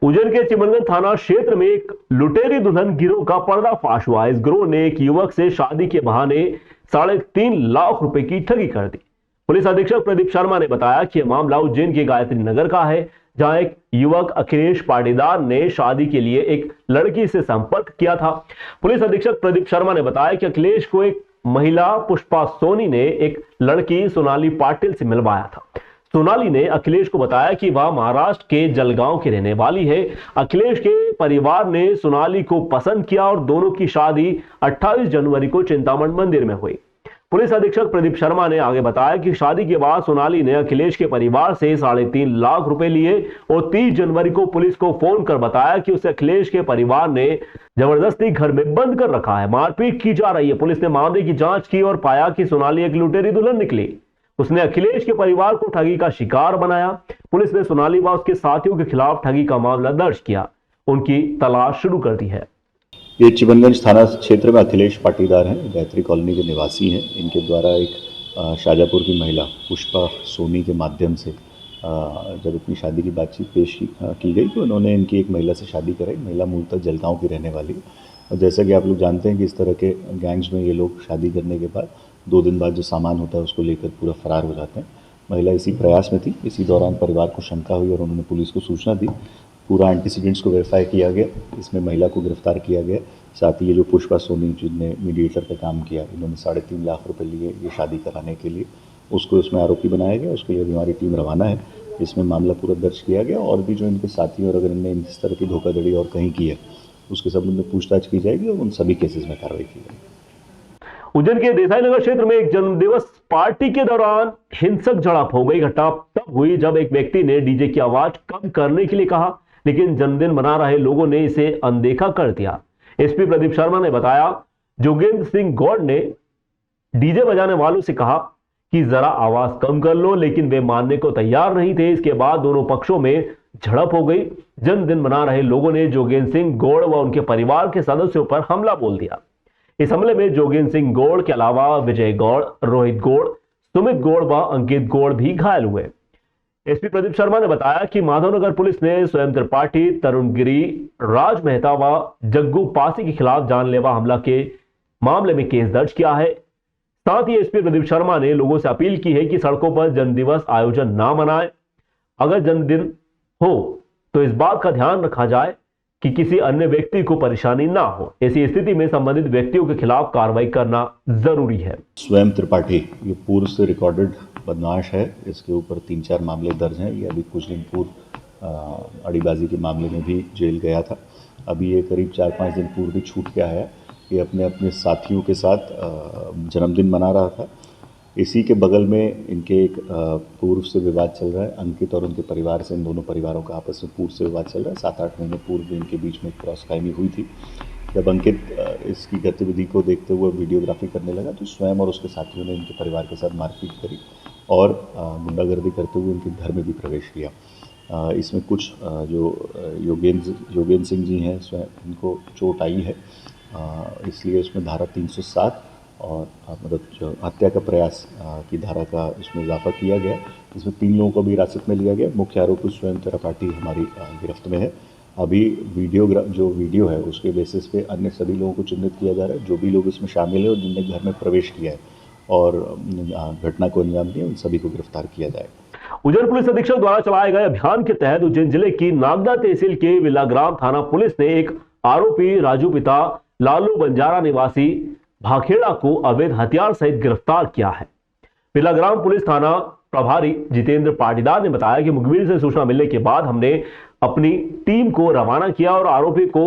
उज्जैन के चिमनगंज थाना क्षेत्र में एक लुटेरी दुल्हन गिरोह का पर्दाफाश हुआ। इस गिरोह ने एक युवक से शादी के बहाने 3.5 लाख रुपए की ठगी कर दी। पुलिस अधीक्षक प्रदीप शर्मा ने बताया कि यह मामला उज्जैन के गायत्री नगर का है, जहां एक युवक अखिलेश पाटीदार ने शादी के लिए एक लड़की से संपर्क किया था। पुलिस अधीक्षक प्रदीप शर्मा ने बताया कि अखिलेश को एक महिला पुष्पा सोनी ने एक लड़की सोनाली पाटिल से मिलवाया था। सोनाली ने अखिलेश को बताया कि वह महाराष्ट्र के जलगांव की रहने वाली है। अखिलेश के परिवार ने सोनाली को पसंद किया और दोनों की शादी 28 जनवरी को चिंतामण मंदिर में हुई। पुलिस अधीक्षक प्रदीप शर्मा ने आगे बताया कि शादी के बाद सोनाली ने अखिलेश के परिवार से 3.5 लाख रुपए लिए और 30 जनवरी को पुलिस को फोन कर बताया कि उसे अखिलेश के परिवार ने जबरदस्ती घर में बंद कर रखा है, मारपीट की जा रही है। पुलिस ने मामले की जांच की और पाया कि सोनाली एक लुटेरी दुल्हन निकली। उसने अखिलेश के परिवार को ठगी का शिकार बनाया। पुलिस ने सोनाली व उसके साथियों के खिलाफ ठगी का मामला दर्ज किया, उनकी तलाश शुरू कर दी है। ये चिमनगंज थाना क्षेत्र में अखिलेश पाटीदार हैं, गायत्री कॉलोनी के निवासी हैं। इनके द्वारा एक शाजापुर की महिला पुष्पा सोनी के माध्यम से जब अपनी शादी की बातचीत पेश की गई तो उन्होंने इनकी एक महिला से शादी कराई। महिला मूलतः जलगांव की रहने वाली है और जैसा कि आप लोग जानते हैं कि इस तरह के गैंग्स में ये लोग शादी करने के बाद 2 दिन बाद जो सामान होता है उसको लेकर पूरा फरार हो जाते हैं। महिला इसी प्रयास में थी। इसी दौरान परिवार को शंका हुई और उन्होंने पुलिस को सूचना दी। पूरा एंटीसीडेंट्स को वेरीफाई किया गया, इसमें महिला को गिरफ्तार किया गया। साथ ही ये जो पुष्पा सोनी जिनने मीडिएटर का काम किया, इन्होंने 3.5 लाख रुपए लिए ये शादी कराने के लिए, उसको इसमें आरोपी बनाया गया। उसके लिए भी हमारी टीम रवाना है। इसमें मामला पूरा दर्ज किया गया और भी जो इनके साथी और अगर इनने इस तरह की धोखाधड़ी और कहीं की है उसके संबंध में पूछताछ की जाएगी और उन सभी केसेस में कार्रवाई की जाएगी। उज्जैन के देसाई नगर क्षेत्र में एक जन्मदिवस पार्टी के दौरान हिंसक झड़प हो गई। घटना तब हुई जब एक व्यक्ति ने डीजे की आवाज कम करने के लिए कहा, लेकिन जन्मदिन मना रहे लोगों ने इसे अनदेखा कर दिया। एसपी प्रदीप शर्मा ने बताया, जोगेंद्र सिंह गौड़ ने डीजे बजाने वालों से कहा कि जरा आवाज कम कर लो, लेकिन वे मानने को तैयार नहीं थे। इसके बाद दोनों पक्षों में झड़प हो गई। जन्मदिन मना रहे लोगों ने जोगेंद्र सिंह गौड़ व उनके परिवार के सदस्यों पर हमला बोल दिया। इस हमले में जोगेंद्र सिंह गौड़ के अलावा विजय गौड़, रोहित गौड़, सुमित गौड़ व अंकित गौड़ भी घायल हुए। एसपी प्रदीप शर्मा ने बताया कि माधवनगर पुलिस ने स्वयं त्रिपाठी, तरुण गिरी, राज मेहता व जग्गू पासी के खिलाफ जानलेवा हमला के मामले में केस दर्ज किया है। साथ ही एसपी प्रदीप शर्मा ने लोगों से अपील की है कि सड़कों पर जन्मदिवस आयोजन ना मनाएं। अगर जन्मदिन हो तो इस बात का ध्यान रखा जाए कि किसी अन्य व्यक्ति को परेशानी ना हो। ऐसी स्थिति में संबंधित व्यक्तियों के खिलाफ कार्रवाई करना जरूरी है। स्वयं त्रिपाठी ये पूर्व से रिकॉर्डेड बदमाश है। इसके ऊपर 3-4 मामले दर्ज हैं। ये अभी कुछ दिन पूर्व अड़ीबाजी के मामले में भी जेल गया था। अभी ये करीब 4-5 दिन पूर्व भी छूट के आया। ये अपने साथियों के साथ जन्मदिन मना रहा था। इसी के बगल में इनके एक पूर्व से विवाद चल रहा है। अंकित और उनके परिवार से, इन दोनों परिवारों का आपस में पूर्व से विवाद चल रहा है। 7-8 महीने पूर्व भी इनके बीच में क्रॉसफायरिंग हुई थी। जब अंकित इसकी गतिविधि को देखते हुए वीडियोग्राफी करने लगा तो स्वयं और उसके साथियों ने इनके परिवार के साथ मारपीट करी और गुंडागर्दी करते हुए इनके घर में भी प्रवेश किया। इसमें कुछ जो योगेंद्र सिंह जी हैं, स्वयं इनको चोट आई है, इसलिए उसमें धारा 307 और मतलब जो हत्या का प्रयास की धारा का इसमें इजाफा किया गया। इसमें 3 लोगों को भी हिरासत में लिया गया। मुख्य आरोपी स्वयं त्रिपाठी हमारी गिरफ्त में है। अभी जो वीडियो है उसके बेसिस पे अन्य सभी लोगों को चिन्हित किया जा रहा है। जो भी लोग इसमें शामिल है और जिनने घर में प्रवेश किया है और घटना को अंजाम दिया, उन सभी को गिरफ्तार किया जाएगा। उज्जैन पुलिस अधीक्षक द्वारा चलाए गए अभियान के तहत उज्जैन जिले की नागदा तहसील के विलाग्राम थाना पुलिस ने एक आरोपी राजू पिता लालू बंजारा निवासी भाखेड़ा को अवैध हथियार सहित गिरफ्तार किया है। विलाग्राम पुलिस थाना प्रभारी जितेंद्र पाटीदार ने बताया कि मुखबिर से सूचना मिलने के बाद हमने अपनी टीम को रवाना किया और आरोपी को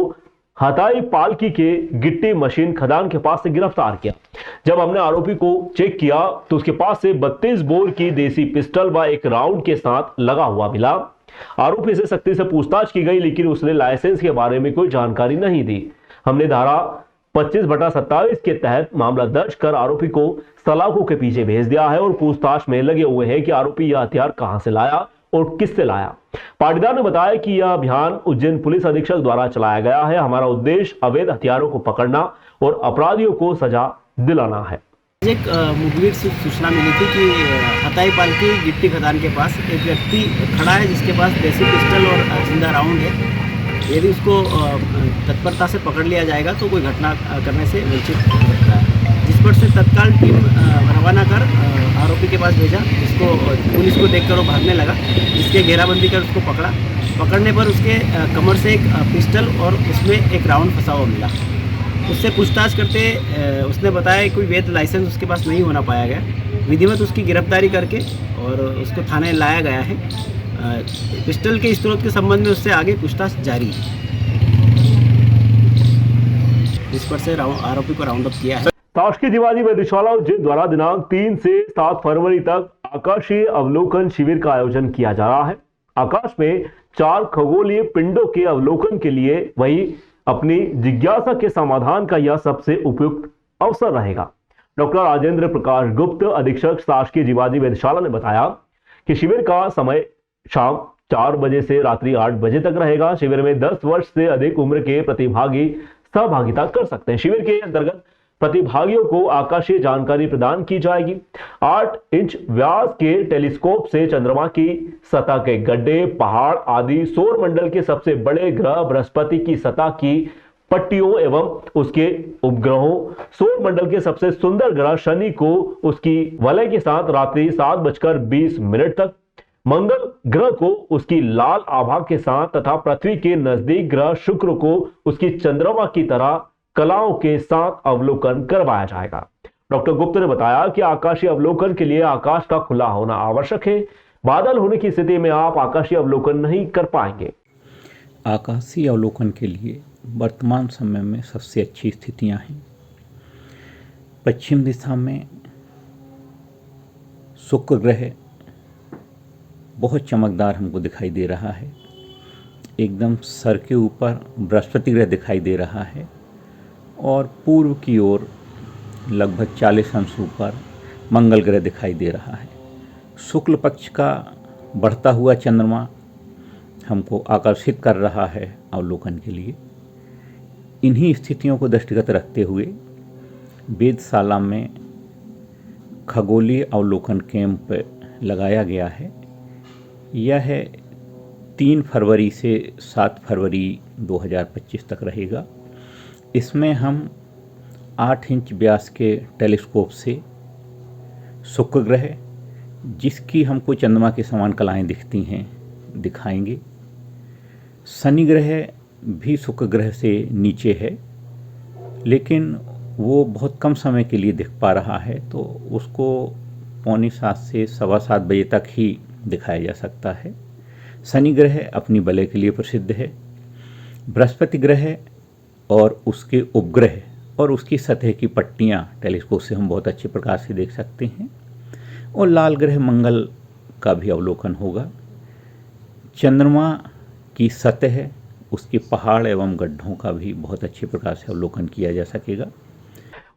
हताई पालकी के गिट्टी मशीन खदान के पास से गिरफ्तार किया। जब हमने आरोपी को चेक किया तो उसके पास से 32 बोर की देसी पिस्टल व एक राउंड के साथ लगा हुआ मिला। आरोपी से सख्ती से पूछताछ की गई, लेकिन उसने लाइसेंस के बारे में कोई जानकारी नहीं दी। हमने धारा 25/27 के तहत मामला दर्ज कर आरोपी को सलाखों के पीछे भेज दिया है और पूछताछ में लगे हुए हैं कि आरोपी यह हथियार कहां से लाया और किससे लाया। पाटीदार ने बताया कि यह अभियान उज्जैन पुलिस अधीक्षक द्वारा चलाया गया है। हमारा उद्देश्य अवैध हथियारों को पकड़ना और अपराधियों को सजा दिलाना है। एक मुखबिर से सूचना मिली थी कि अताई पालकी गिट्टी खदान के पास एक व्यक्ति खड़ा है जिसके पास देसी पिस्टल और जिंदा राउंड है। यदि उसको तत्परता से पकड़ लिया जाएगा तो कोई घटना करने से वंचित हो सकता है। जिस पर से तत्काल टीम रवाना कर आरोपी के पास भेजा, जिसको पुलिस को देखकर वो भागने लगा, जिसके घेराबंदी कर उसको पकड़ा। पकड़ने पर उसके कमर से एक पिस्टल और उसमें एक राउंड फंसा हुआ मिला। उससे पूछताछ करते उसने बताया कि कोई वैध लाइसेंस उसके पास नहीं होना पाया गया। विधिवत उसकी गिरफ्तारी करके और उसको थाने लाया गया है। पिस्टल के स्रोत के संबंध में उससे आगे पूछताछ जारी है। इस पर से आरोपी को राउंड अप किया है। शासकीय जिवाजी वेधशाला उज्जैन द्वारा दिनांक 3 से 7 फरवरी तक आकाशीय अवलोकन शिविर का आयोजन किया जा रहा है। आकाश में 4 खगोलीय पिंडों के अवलोकन के लिए वही अपनी जिज्ञासा के समाधान का यह सबसे उपयुक्त अवसर रहेगा। डॉक्टर राजेंद्र प्रकाश गुप्त, अधीक्षक शासकीय जिवाजी वेधशाला ने बताया कि शिविर का समय शाम 4 बजे से रात्रि 8 बजे तक रहेगा। शिविर में 10 वर्ष से अधिक उम्र के प्रतिभागी सहभागिता कर सकते हैं। शिविर के अंतर्गत प्रतिभागियों को आकाशीय जानकारी प्रदान की जाएगी। 8 इंच व्यास के टेलीस्कोप से चंद्रमा की सतह के गड्ढे, पहाड़ आदि, सौर मंडल के सबसे बड़े ग्रह बृहस्पति की सतह की पट्टियों एवं उसके उपग्रहों, सौर मंडल के सबसे सुंदर ग्रह शनि को उसकी वलय के साथ रात्रि 7:20 तक, मंगल ग्रह को उसकी लाल आभा के साथ तथा पृथ्वी के नजदीक ग्रह शुक्र को उसकी चंद्रमा की तरह कलाओं के साथ अवलोकन करवाया जाएगा। डॉक्टर गुप्त ने बताया कि आकाशीय अवलोकन के लिए आकाश का खुला होना आवश्यक है। बादल होने की स्थिति में आप आकाशीय अवलोकन नहीं कर पाएंगे। आकाशीय अवलोकन के लिए वर्तमान समय में सबसे अच्छी स्थितियां हैं। पश्चिम दिशा में शुक्र ग्रह बहुत चमकदार हमको दिखाई दे रहा है। एकदम सर के ऊपर बृहस्पति ग्रह दिखाई दे रहा है और पूर्व की ओर लगभग 40 अंश ऊपर मंगल ग्रह दिखाई दे रहा है। शुक्ल पक्ष का बढ़ता हुआ चंद्रमा हमको आकर्षित कर रहा है अवलोकन के लिए। इन्हीं स्थितियों को दृष्टिगत रखते हुए वेधशाला में खगोलीय अवलोकन कैंप लगाया गया है। यह 3 फरवरी से 7 फरवरी 2025 तक रहेगा। इसमें हम 8 इंच व्यास के टेलीस्कोप से शुक्र ग्रह, जिसकी हमको चंद्रमा के समान कलाएं दिखती हैं, दिखाएंगे। शनि ग्रह भी शुक्र ग्रह से नीचे है, लेकिन वो बहुत कम समय के लिए दिख पा रहा है, तो उसको 6:45 से 7:15 बजे तक ही दिखाया जा सकता है। शनि ग्रह अपनी बलय के लिए प्रसिद्ध है। बृहस्पति ग्रह और उसके उपग्रह और उसकी सतह की पट्टियाँ टेलीस्कोप से हम बहुत अच्छे प्रकार से देख सकते हैं। और लाल ग्रह मंगल का भी अवलोकन होगा। चंद्रमा की सतह, उसके पहाड़ एवं गड्ढों का भी बहुत अच्छे प्रकार से अवलोकन किया जा सकेगा।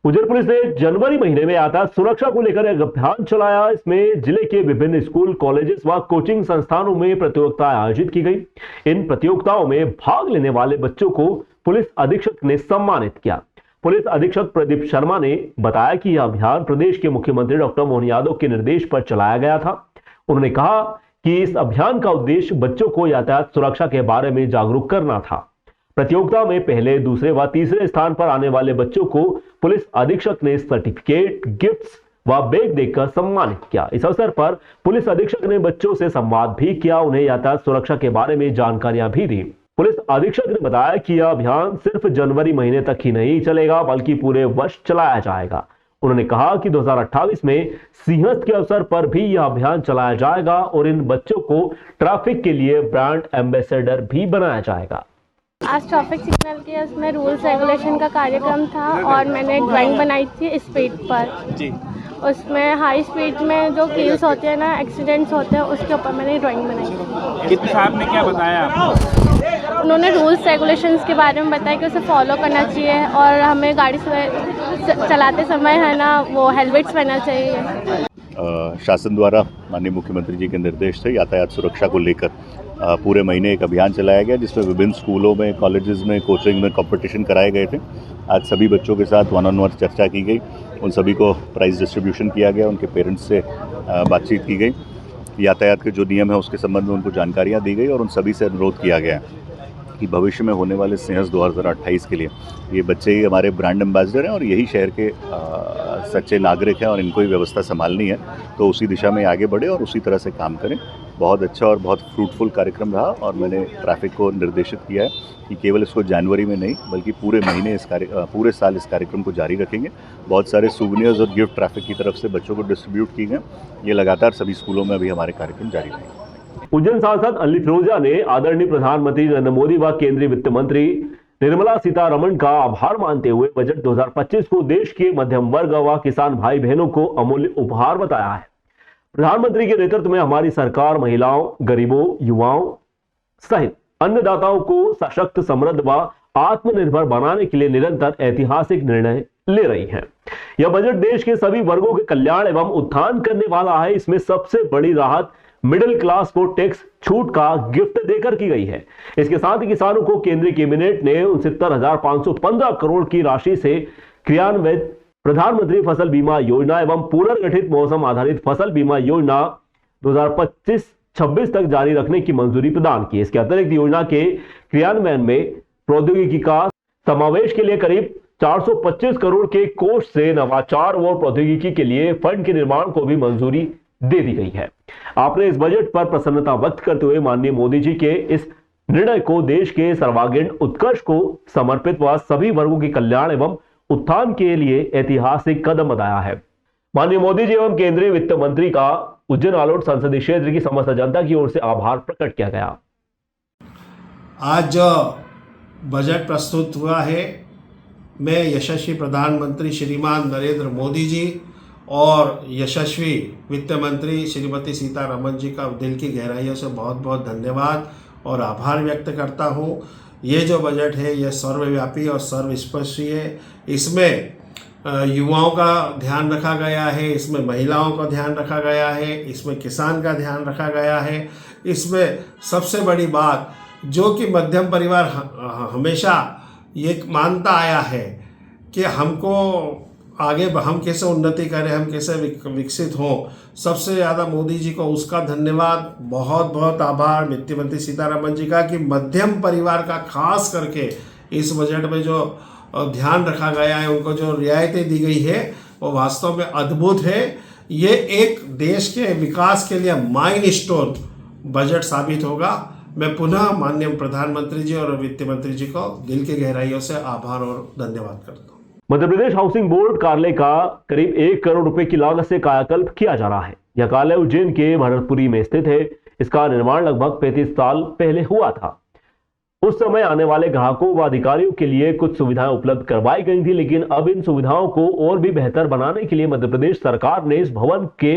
उज्जैन पुलिस ने जनवरी महीने में यातायात सुरक्षा को लेकर एक अभियान चलाया। इसमें जिले के विभिन्न स्कूल, कॉलेजेस व कोचिंग संस्थानों में प्रतियोगिताएं आयोजित की गई। इन प्रतियोगिताओं में भाग लेने वाले बच्चों को पुलिस अधीक्षक ने सम्मानित किया। पुलिस अधीक्षक प्रदीप शर्मा ने बताया कि यह अभियान प्रदेश के मुख्यमंत्री डॉक्टर मोहन यादव के निर्देश पर चलाया गया था। उन्होंने कहा कि इस अभियान का उद्देश्य बच्चों को यातायात सुरक्षा के बारे में जागरूक करना था। प्रतियोगिता में पहले, दूसरे व तीसरे स्थान पर आने वाले बच्चों को पुलिस अधीक्षक ने सर्टिफिकेट, गिफ्ट्स व बैग देकर सम्मानित किया। इस अवसर पर पुलिस अधीक्षक ने बच्चों से संवाद भी किया, उन्हें यातायात सुरक्षा के बारे में जानकारियां भी दी। पुलिस अधीक्षक ने बताया कि यह अभियान सिर्फ जनवरी महीने तक ही नहीं चलेगा, बल्कि पूरे वर्ष चलाया जाएगा। उन्होंने कहा कि 2028 में सिंहस्थ के अवसर पर भी यह अभियान चलाया जाएगा और इन बच्चों को ट्रैफिक के लिए ब्रांड एम्बेसडर भी बनाया जाएगा। आज ट्रैफिक सिग्नल के उसमें रूल्स रेगुलेशन का कार्यक्रम था और मैंने एक ड्राइंग बनाई थी स्पीड पर जी। उसमें हाई स्पीड में जो केस होते हैं ना, एक्सीडेंट्स होते हैं, उसके ऊपर मैंने ड्राइंग बनाई थी। कितने साहब ने क्या बताया आपको? उन्होंने रूल्स रेगुलेशंस के बारे में बताया कि उसे फॉलो करना चाहिए और हमें गाड़ी चलाते समय है ना वो हेलमेट्स पहनना चाहिए। शासन द्वारा माननीय मुख्यमंत्री जी के निर्देश से यातायात सुरक्षा को लेकर पूरे महीने एक अभियान चलाया गया, जिसमें विभिन्न स्कूलों में, कॉलेजेस में, कोचिंग में कंपटीशन कराए गए थे। आज सभी बच्चों के साथ वन-ऑन-वन चर्चा की गई उन सभी को प्राइज़ डिस्ट्रीब्यूशन किया गया, उनके पेरेंट्स से बातचीत की गई, यातायात के जो नियम है उसके संबंध में उनको जानकारियाँ दी गई और उन सभी से अनुरोध किया गया कि भविष्य में होने वाले सिंहस्थ 2028 के लिए ये बच्चे ही हमारे ब्रांड एम्बेसडर हैं और यही शहर के सच्चे नागरिक हैं और इनको ही व्यवस्था संभालनी है, तो उसी दिशा में आगे बढ़े और उसी तरह से काम करें। बहुत अच्छा और बहुत फ्रूटफुल कार्यक्रम रहा और मैंने ट्रैफिक को निर्देशित किया है कि केवल इसको जनवरी में नहीं बल्कि पूरे महीने पूरे साल इस कार्यक्रम को जारी रखेंगे। बहुत सारे सूवेनियर्स और गिफ्ट ट्रैफिक की तरफ से बच्चों को डिस्ट्रीब्यूट किए गए। ये लगातार सभी स्कूलों में अभी हमारे कार्यक्रम जारी रहेंगे। उज्जैन सांसद अली फिरोजा ने आदरणीय प्रधानमंत्री नरेंद्र मोदी व केंद्रीय वित्त मंत्री निर्मला सीतारमण का आभार मानते हुए बजट 2025 को देश के मध्यम वर्ग व किसान भाई बहनों को अमूल्य उपहार बताया है। प्रधानमंत्री के नेतृत्व में हमारी सरकार महिलाओं, गरीबों, युवाओं सहित अन्नदाताओं को सशक्त, समृद्ध व आत्मनिर्भर बनाने के लिए निरंतर ऐतिहासिक निर्णय ले रही है। यह बजट देश के सभी वर्गों के कल्याण एवं उत्थान करने वाला है। इसमें सबसे बड़ी राहत मिडिल क्लास को टैक्स छूट का गिफ्ट देकर की गई है। इसके साथ ही किसानों को केंद्रीय कैबिनेट ने 69,515 करोड़ की राशि से क्रियान्वित प्रधानमंत्री फसल बीमा योजना एवं पुनर्गठित मौसम आधारित फसल बीमा योजना 2025-26 तक जारी रखने की मंजूरी प्रदान की। इसके अतिरिक्त योजना के क्रियान्वयन में प्रौद्योगिकी का समावेश के लिए करीब 425 करोड़ के कोष से नवाचार और प्रौद्योगिकी के लिए फंड के निर्माण को भी मंजूरी दे दी गई है। आपने इस बजट पर प्रसन्नता व्यक्त करते हुए माननीय मोदी जी के इस निर्णय को देश के सर्वांगीण उत्कर्ष को समर्पित व सभी वर्गों के कल्याण एवं उत्थान के लिए ऐतिहासिक कदम बताया है। माननीय मोदी जी एवं केंद्रीय वित्त मंत्री का उज्जैन आलोट संसदीय क्षेत्र की समस्त जनता की ओर से आभार प्रकट किया गया। आज जो बजट प्रस्तुत हुआ है, मैं यशस्वी प्रधानमंत्री श्रीमान नरेंद्र मोदी जी और यशस्वी वित्त मंत्री श्रीमती सीतारमण जी का दिल की गहराइयों से बहुत बहुत धन्यवाद और आभार व्यक्त करता हूँ। ये जो बजट है यह सर्वव्यापी और सर्वस्पर्शी है। इसमें युवाओं का ध्यान रखा गया है, इसमें महिलाओं का ध्यान रखा गया है, इसमें किसान का ध्यान रखा गया है। इसमें सबसे बड़ी बात जो कि मध्यम परिवार हमेशा ये मानता आया है कि हमको आगे हम कैसे उन्नति करें, हम कैसे विकसित हों, सबसे ध्यान मोदी जी को उसका धन्यवाद, बहुत बहुत आभार वित्त मंत्री सीतारमण जी का कि मध्यम परिवार का खास करके इस बजट में जो ध्यान रखा गया है, उनको जो रियायतें दी गई है वो वास्तव में अद्भुत है। ये एक देश के विकास के लिए माइलस्टोन बजट साबित होगा। मैं पुनः माननीय प्रधानमंत्री जी और वित्त मंत्री जी को दिल की गहराइयों से आभार और धन्यवाद करता हूँ। मध्य प्रदेश हाउसिंग बोर्ड कार्यालय का करीब 1 करोड़ रुपए की लागत से कायाकल्प किया जा रहा है। यह कार्यालय उज्जैन के भरतपुरी में स्थित है। इसका निर्माण लगभग 35 साल पहले हुआ था। उस समय आने वाले ग्राहकों व अधिकारियों के लिए कुछ सुविधाएं उपलब्ध करवाई गई थी, लेकिन अब इन सुविधाओं को और भी बेहतर बनाने के लिए मध्य प्रदेश सरकार ने इस भवन के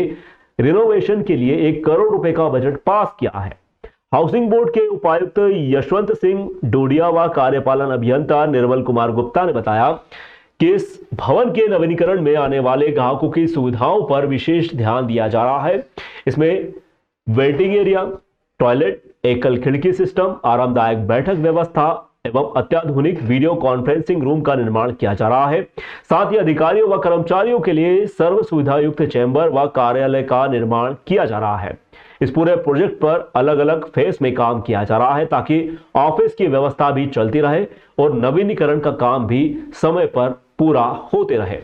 रिनोवेशन के लिए 1 करोड़ रुपए का बजट पास किया है। हाउसिंग बोर्ड के उपायुक्त यशवंत सिंह डोडिया व कार्यपालन अभियंता निर्मल कुमार गुप्ता ने बताया कि इस भवन के नवीनीकरण में आने वाले ग्राहकों की सुविधाओं पर विशेष ध्यान दिया जा रहा है। इसमें वेटिंग एरिया, टॉयलेट, एकल खिड़की सिस्टम, आरामदायक बैठक व्यवस्था एवं अत्याधुनिक वीडियो कॉन्फ्रेंसिंग रूम का निर्माण किया जा रहा है। साथ ही अधिकारियों व कर्मचारियों के लिए सर्व सुविधा युक्त चैम्बर व कार्यालय का निर्माण किया जा रहा है। इस पूरे प्रोजेक्ट पर अलग अलग फेस में काम किया जा रहा है ताकि ऑफिस की व्यवस्था भी चलती रहे और नवीनीकरण का काम भी समय पर पूरा होते रहे।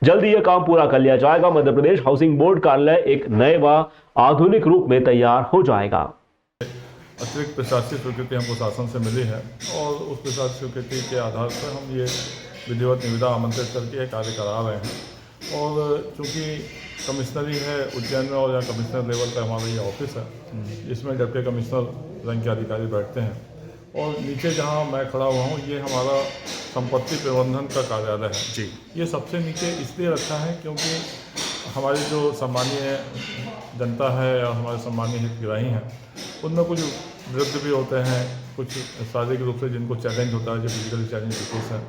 जल्दी यह काम पूरा कर लिया जाएगा। मध्य प्रदेश हाउसिंग बोर्ड कार्यालय एक नए व आधुनिक रूप में तैयार हो जाएगा। अतिरिक्त प्रशासकीय स्वीकृति हमको शासन से मिली है और उस प्रशासकीय स्वीकृति के आधार पर हम ये विधिवत निविदा आमंत्रित करके कार्य करा रहे हैं। और चूँकि कमिश्नरी है उज्जैन में और या कमिश्नर लेवल पर हमारा ये ऑफिस है, जिसमें डिप्टी कमिश्नर रैंक के अधिकारी बैठते हैं। और नीचे जहाँ मैं खड़ा हुआ हूँ ये हमारा संपत्ति प्रबंधन का कार्यालय है जी। ये सबसे नीचे इसलिए रखा है क्योंकि हमारी जो सम्मानीय जनता है और हमारे सम्मानीय हितग्राही हैं उनमें कुछ वृद्ध भी होते हैं, कुछ शारीरिक रूप से जिनको चैलेंज होता है, जो फिजिकली चैलेंज पीपल्स हैं,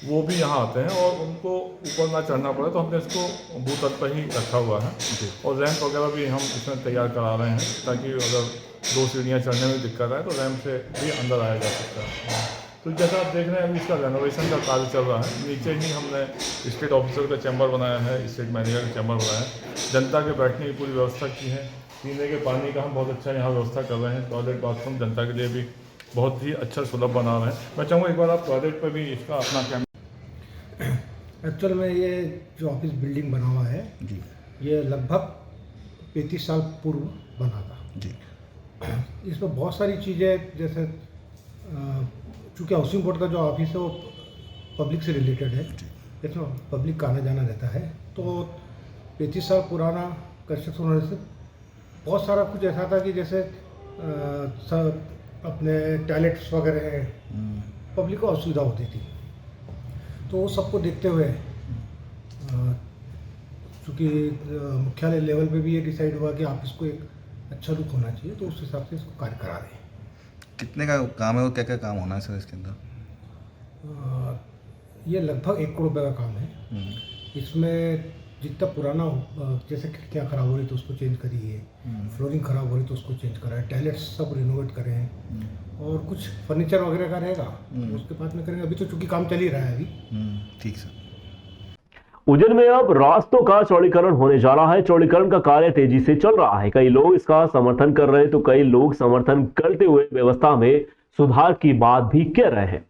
वो भी यहाँ आते हैं और उनको ऊपर ना चढ़ना पड़े तो हमने इसको भूतल पर ही रखा हुआ है। और रैंप वगैरह भी हम इसमें तैयार करा रहे हैं ताकि अगर 2 सीढ़ियाँ चढ़ने में दिक्कत आए तो रैंप से भी अंदर आया जा सकता है। तो जैसा आप देख रहे हैं अभी इसका रेनोवेशन का कार्य चल रहा है। नीचे ही हमने स्टेट ऑफिसर का चैम्बर बनाया है, स्टेट मैनेजर का चैम्बर बनाया है, जनता के बैठने की पूरी व्यवस्था की है। पीने के पानी का हम बहुत अच्छा यहाँ व्यवस्था कर रहे हैं। टॉयलेट बाथरूम जनता के लिए भी बहुत ही अच्छा सुलभ बना रहे हैं। मैं चाहूँगा एक बार आप टॉयलेट पर भी इसका अपना कैमरा। एक्चुअल में ये जो ऑफिस बिल्डिंग बना हुआ है जी, ये लगभग 35 साल पूर्व बना था जी। इसमें बहुत सारी चीज़ें, जैसे चूँकि हाउसिंग बोर्ड का जो ऑफिस है वो पब्लिक से रिलेटेड है, इसमें पब्लिक का आना जाना रहता है, तो 35 साल पुराना कंस्ट्रक्शन होने से बहुत सारा कुछ ऐसा था कि जैसे सब अपने टॉयलेट्स वगैरह हैं, पब्लिक को असुविधा होती थी। तो वो सबको देखते हुए चूँकि मुख्यालय लेवल पे भी ये डिसाइड हुआ कि ऑफिस को एक अच्छा लुक होना चाहिए, तो उस हिसाब से इसको कार्य करा रहे हैं। कितने का काम है और क्या क्या काम होना है सर इसके अंदर? ये लगभग 1 करोड़ रुपये का काम है। इसमें जितना पुराना जैसे खिड़कियाँ ख़राब हो रही तो उसको चेंज करिए, फ्लोरिंग ख़राब हो रही तो उसको चेंज कराए, टॉयलेट्स सब रिनोवेट करें और कुछ फर्नीचर वगैरह का रहेगा उसके बाद में करेंगे। अभी तो चूँकि काम चल ही रहा है अभी। ठीक सर। उज्जैन में अब रास्तों का चौड़ीकरण होने जा रहा है। चौड़ीकरण का कार्य तेजी से चल रहा है। कई लोग इसका समर्थन कर रहे हैं तो कई लोग समर्थन करते हुए व्यवस्था में सुधार की बात भी कह रहे हैं।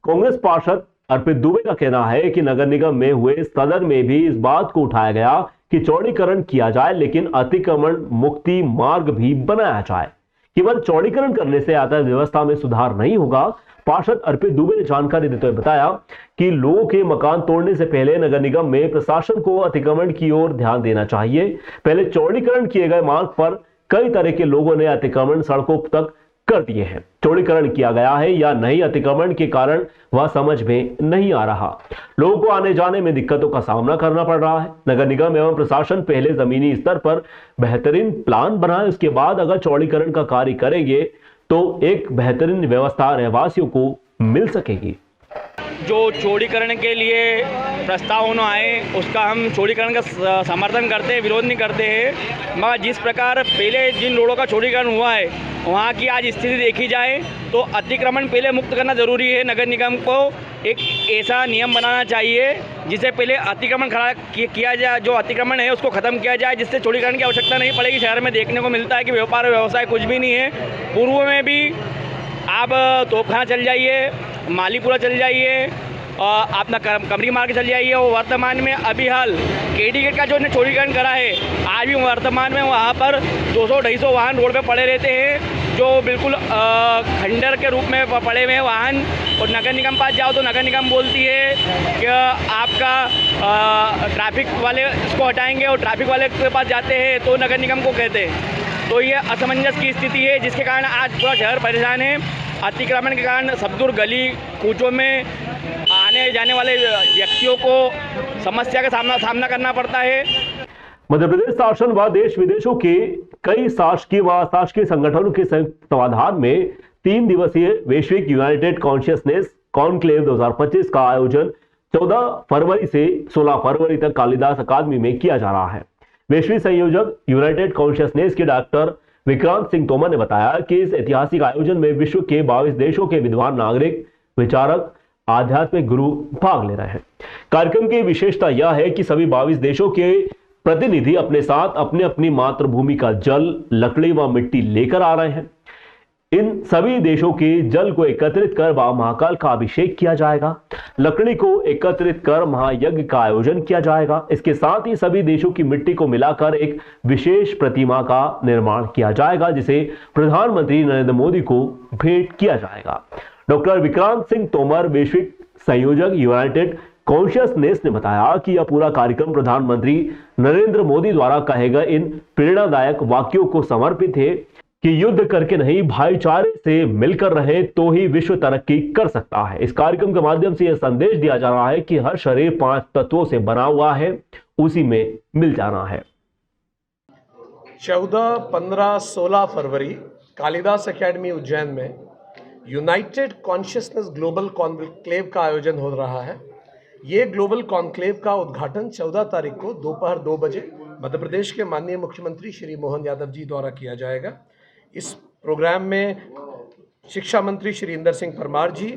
कांग्रेस पार्षद अर्पित दुबे का कहना है कि नगर निगम में हुए सदन में भी इस बात को उठाया गया कि चौड़ीकरण किया जाए, लेकिन अतिक्रमण मुक्ति मार्ग भी बनाया जाए। केवल चौड़ीकरण करने से यातायात व्यवस्था में सुधार नहीं होगा। पार्षद अर्पित दुबे ने जानकारी देते हुए बताया कि लोगों के मकान तोड़ने से पहले नगर निगम में प्रशासन को अतिक्रमण की ओर ध्यान देना चाहिए। पहले चौड़ीकरण किए गए मार्ग पर कई तरह के लोगों ने अतिक्रमण सड़कों तक कर दिए हैं। चौड़ीकरण किया गया है या नहीं, अतिक्रमण के कारण वह समझ में नहीं आ रहा। लोगों को आने जाने में दिक्कतों का सामना करना पड़ रहा है। नगर निगम एवं प्रशासन पहले जमीनी स्तर पर बेहतरीन प्लान बनाए, उसके बाद अगर चौड़ीकरण का कार्य करेंगे तो एक बेहतरीन व्यवस्था रहवासियों को मिल सकेगी। जो चौड़ीकरण के लिए प्रस्ताव होना आए उसका हम चौड़ीकरण का समर्थन करते हैं, विरोध नहीं करते हैं। मगर जिस प्रकार पहले जिन रोडों का चौड़ीकरण हुआ है वहाँ की आज स्थिति देखी जाए तो अतिक्रमण पहले मुक्त करना ज़रूरी है। नगर निगम को एक ऐसा नियम बनाना चाहिए जिसे पहले अतिक्रमण खड़ा किया जाए, जो अतिक्रमण है उसको ख़त्म किया जाए, जिससे चौड़ीकरण की आवश्यकता नहीं पड़ेगी। शहर में देखने को मिलता है कि व्यापार व्यवसाय कुछ भी नहीं है। पूर्व में भी आप तोपखाना चल जाइए, मालीपुरा चल जाइए, अपना कमरी मार्ग चल जाइए। और वर्तमान में अभी हाल केडी गेट का जो चौड़ीकरण करा है, आज भी वर्तमान में वहाँ पर 200-250 वाहन रोड पे पड़े रहते हैं, जो बिल्कुल खंडर के रूप में पड़े हुए हैं वाहन। और नगर निगम पास जाओ तो नगर निगम बोलती है कि आपका ट्रैफिक वाले इसको हटाएंगे, और ट्रैफिक वाले के पास जाते हैं तो नगर निगम को कहते हैं। तो ये असमंजस की स्थिति है, जिसके कारण आज पूरा शहर परेशान है। अतिक्रमण के कारण सब दूर गली कूचों में आने जाने वाले व्यक्तियों को समस्या का सामना करना पड़ता है। मध्य प्रदेश शासन व देश विदेशों के कई शासकीय व अशासकीय संगठनों के संयुक्त तत्वाधान में 3 दिवसीय वैश्विक यूनाइटेड कॉन्शियसनेस कॉन्क्लेव 2025 का आयोजन 14 फरवरी से 16 फरवरी तक कालिदास अकादमी में किया जा रहा है। वैश्विक संयोजक यूनाइटेड कॉन्शियसनेस के डॉक्टर विक्रांत सिंह तोमर ने बताया कि इस ऐतिहासिक आयोजन में विश्व के 22 देशों के विद्वान नागरिक, विचारक, आध्यात्मिक गुरु भाग ले रहे हैं। कार्यक्रम की विशेषता यह है कि सभी 22 देशों के प्रतिनिधि अपने साथ अपने अपनी मातृभूमि का जल, लकड़ी व मिट्टी लेकर आ रहे हैं। इन सभी देशों के जल को एकत्रित कर वहां महाकाल का अभिषेक किया जाएगा। लकड़ी को एकत्रित कर महायज्ञ का आयोजन किया जाएगा। इसके साथ ही सभी देशों की मिट्टी को मिलाकर एक विशेष प्रतिमा का निर्माण किया जाएगा, जिसे प्रधानमंत्री नरेंद्र मोदी को भेंट किया जाएगा। डॉक्टर विक्रांत सिंह तोमर, वैश्विक संयोजक यूनाइटेड कॉन्शियसनेस, ने बताया कि यह पूरा कार्यक्रम प्रधानमंत्री नरेंद्र मोदी द्वारा कहे गए इन प्रेरणादायक वाक्यों को समर्पित है कि युद्ध करके नहीं, भाईचारे से मिलकर रहे तो ही विश्व तरक्की कर सकता है। इस कार्यक्रम के माध्यम से यह संदेश दिया जा रहा है कि हर शरीर 5 तत्वों से बना हुआ है, उसी में मिल जाना है। 14, 15, 16 फरवरी कालिदास एकेडमी उज्जैन में यूनाइटेड कॉन्शियसनेस ग्लोबल कॉन्क्लेव का आयोजन हो रहा है। ये ग्लोबल कॉन्क्लेव का उद्घाटन 14 तारीख को दोपहर 2 बजे मध्य प्रदेश के माननीय मुख्यमंत्री श्री मोहन यादव जी द्वारा किया जाएगा। इस प्रोग्राम में शिक्षा मंत्री श्री इंदर सिंह परमार जी,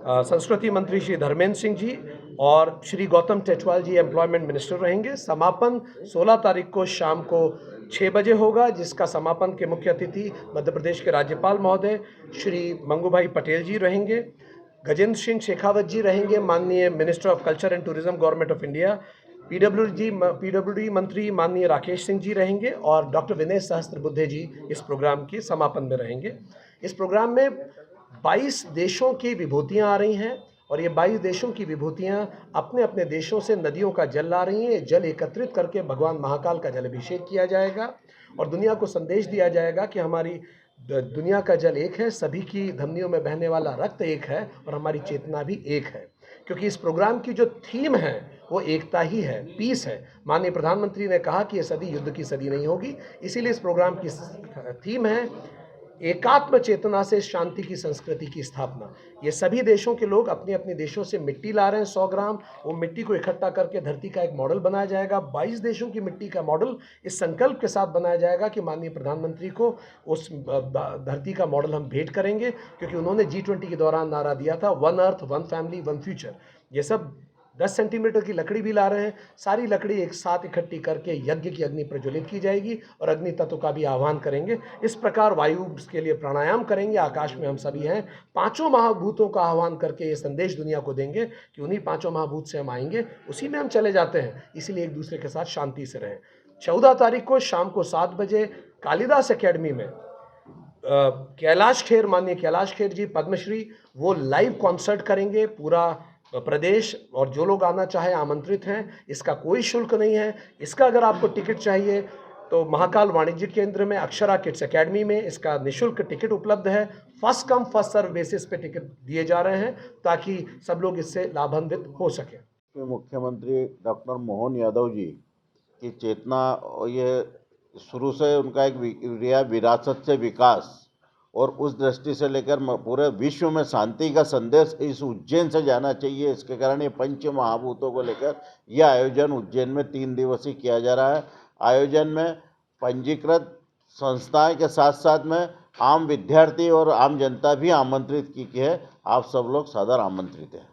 संस्कृति मंत्री श्री धर्मेंद्र सिंह जी और श्री गौतम टेटवाल जी एम्प्लॉयमेंट मिनिस्टर रहेंगे। समापन 16 तारीख को शाम को 6 बजे होगा, जिसका समापन के मुख्य अतिथि मध्य प्रदेश के राज्यपाल महोदय श्री मंगूभाई पटेल जी रहेंगे। गजेंद्र सिंह शेखावत जी रहेंगे, माननीय minister of culture and tourism government of India. PWD मंत्री माननीय राकेश सिंह जी रहेंगे और डॉक्टर विनय सहस्त्रबुद्धे जी इस प्रोग्राम के समापन में रहेंगे। इस प्रोग्राम में 22 देशों की विभूतियां आ रही हैं और ये 22 देशों की विभूतियां अपने अपने देशों से नदियों का जल ला रही हैं। जल एकत्रित करके भगवान महाकाल का जल अभिषेक किया जाएगा और दुनिया को संदेश दिया जाएगा कि हमारी दुनिया का जल एक है, सभी की धमनियों में बहने वाला रक्त एक है और हमारी चेतना भी एक है। क्योंकि इस प्रोग्राम की जो थीम है वो एकता ही है, पीस है। माननीय प्रधानमंत्री ने कहा कि ये सदी युद्ध की सदी नहीं होगी, इसीलिए इस प्रोग्राम की थीम है एकात्म चेतना से शांति की संस्कृति की स्थापना। ये सभी देशों के लोग अपने अपने देशों से मिट्टी ला रहे हैं 100 ग्राम। वो मिट्टी को इकट्ठा करके धरती का एक मॉडल बनाया जाएगा। 22 देशों की मिट्टी का मॉडल इस संकल्प के साथ बनाया जाएगा कि माननीय प्रधानमंत्री को उस धरती का मॉडल हम भेंट करेंगे, क्योंकि उन्होंने G20 के दौरान नारा दिया था, 1 अर्थ 1 फैमिली 1 फ्यूचर। ये सब 10 सेंटीमीटर की लकड़ी भी ला रहे हैं। सारी लकड़ी एक साथ इकट्ठी करके यज्ञ की अग्नि प्रज्वलित की जाएगी और अग्नि तत्व का भी आह्वान करेंगे। इस प्रकार वायु के लिए प्राणायाम करेंगे। आकाश में हम सभी हैं, 5 महाभूतों का आह्वान करके ये संदेश दुनिया को देंगे कि उन्हीं 5 महाभूत से हम आएंगे, उसी में हम चले जाते हैं। इसीलिए एक दूसरे के साथ शांति से रहें। 14 तारीख को शाम को 7 बजे कालिदास एकेडमी में कैलाश खेर, माननीय कैलाश खेर जी पद्मश्री, वो लाइव कॉन्सर्ट करेंगे। पूरा प्रदेश और जो लोग आना चाहे आमंत्रित हैं। इसका कोई शुल्क नहीं है। इसका अगर आपको टिकट चाहिए तो महाकाल वाणिज्य केंद्र में अक्षरा किड्स एकेडमी में इसका निःशुल्क टिकट उपलब्ध है। First come first serve basis पे टिकट दिए जा रहे हैं ताकि सब लोग इससे लाभान्वित हो सकें। मुख्यमंत्री डॉक्टर मोहन यादव जी की चेतना, ये शुरू से उनका एक विरासत से विकास और उस दृष्टि से लेकर पूरे विश्व में शांति का संदेश इस उज्जैन से जाना चाहिए। इसके कारण ये 5 महाभूतों को लेकर यह आयोजन उज्जैन में 3 दिवसीय किया जा रहा है। आयोजन में पंजीकृत संस्थाएं के साथ साथ में आम विद्यार्थी और आम जनता भी आमंत्रित की है। आप सब लोग सादर आमंत्रित हैं।